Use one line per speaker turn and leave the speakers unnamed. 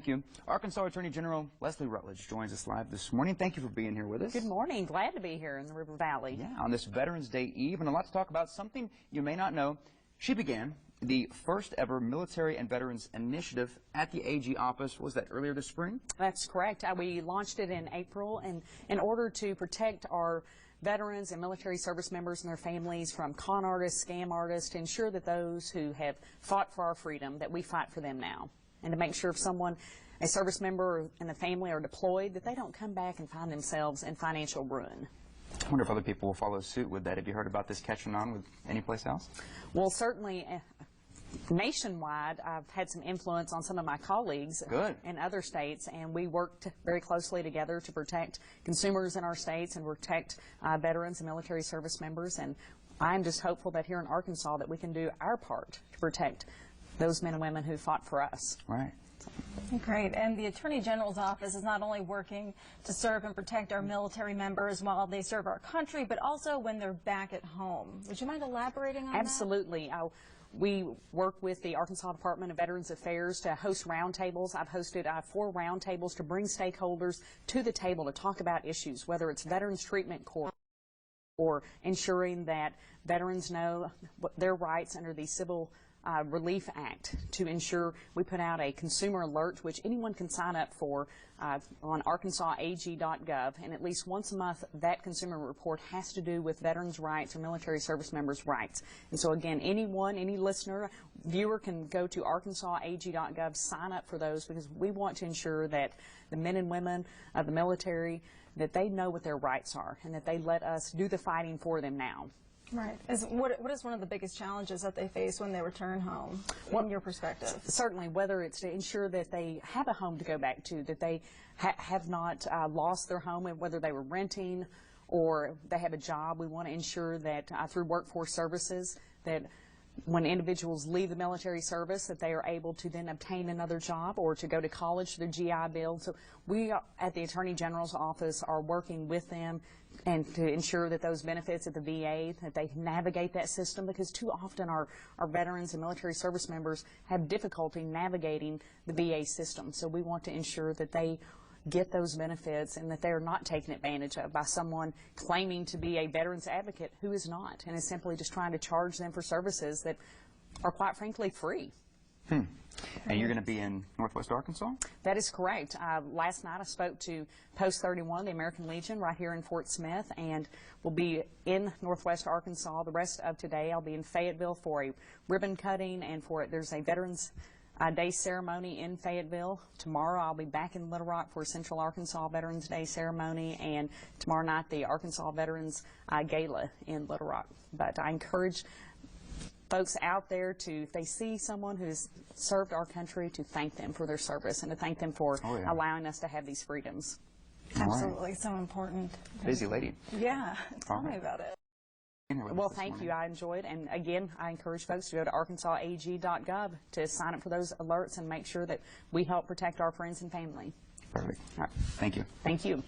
Thank you. Arkansas Attorney General Leslie Rutledge joins us live this morning. Thank you for being here with us.
Good morning. Glad to be here in the River Valley.
Yeah, on this Veterans Day Eve, and a lot to talk about. Something you may not know. She began the first ever Military and Veterans Initiative at the AG office. Was that earlier this spring?
That's correct. We launched it in April, and in order to protect our veterans and military service members and their families from con artists, scam artists, to ensure that those who have fought for our freedom, that we fight for them now. And to make sure if someone, a service member and the family are deployed, that they don't come back and find themselves in financial ruin.
I wonder if other people will follow suit with that. Have you heard about this catching on with any place else?
Well, certainly nationwide, I've had some influence on some of my colleagues in other states, and we worked very closely together to protect consumers in our states and protect veterans and military service members. And I'm just hopeful that here in Arkansas that we can do our part to protect those men and women who fought for us.
Right.
Great. And the Attorney General's office is not only working to serve and protect our military members while they serve our country, but also when they're back at home. Would you mind elaborating on that?
Absolutely. We work with the Arkansas Department of Veterans Affairs to host roundtables. I've hosted 4 roundtables to bring stakeholders to the table to talk about issues, whether it's Veterans Treatment Corps or ensuring that veterans know their rights under the Civil Relief Act, to ensure we put out a consumer alert which anyone can sign up for on arkansasag.gov, and at least once a month that consumer report has to do with veterans' rights or military service members' rights. And so again, anyone, any listener, viewer can go to arkansasag.gov, sign up for those, because we want to ensure that the men and women of the military, that they know what their rights are and that they let us do the fighting for them now.
Right. What is one of the biggest challenges that they face when they return home, from your perspective?
Certainly, whether it's to ensure that they have a home to go back to, that they have not lost their home, and whether they were renting or they have a job. We want to ensure that through workforce services, that when individuals leave the military service, that they are able to then obtain another job or to go to college through GI Bill. So we at the Attorney General's office are working with them and to ensure that those benefits at the VA, that they navigate that system, because too often our veterans and military service members have difficulty navigating the VA system. So we want to ensure that they get those benefits and that they are not taken advantage of by someone claiming to be a veterans advocate who is not, and is simply just trying to charge them for services that are quite frankly free.
And you're going to be in Northwest Arkansas?
That is correct. Last night I spoke to Post 31, the American Legion, right here in Fort Smith, and we'll be in Northwest Arkansas the rest of today. I'll be in Fayetteville for a ribbon cutting, and there's a Veterans Day ceremony in Fayetteville. Tomorrow I'll be back in Little Rock for Central Arkansas Veterans Day ceremony, and tomorrow night the Arkansas Veterans Gala in Little Rock. But I encourage folks out there to, if they see someone who's served our country, to thank them for their service and to thank them for allowing us to have these freedoms.
Absolutely, so important.
Busy lady.
Yeah, tell me about it.
Well, thank you. I enjoyed, and again, I encourage folks to go to arkansasag.gov to sign up for those alerts and make sure that we help protect our friends and family.
Perfect. All right. Thank you.
Thank you.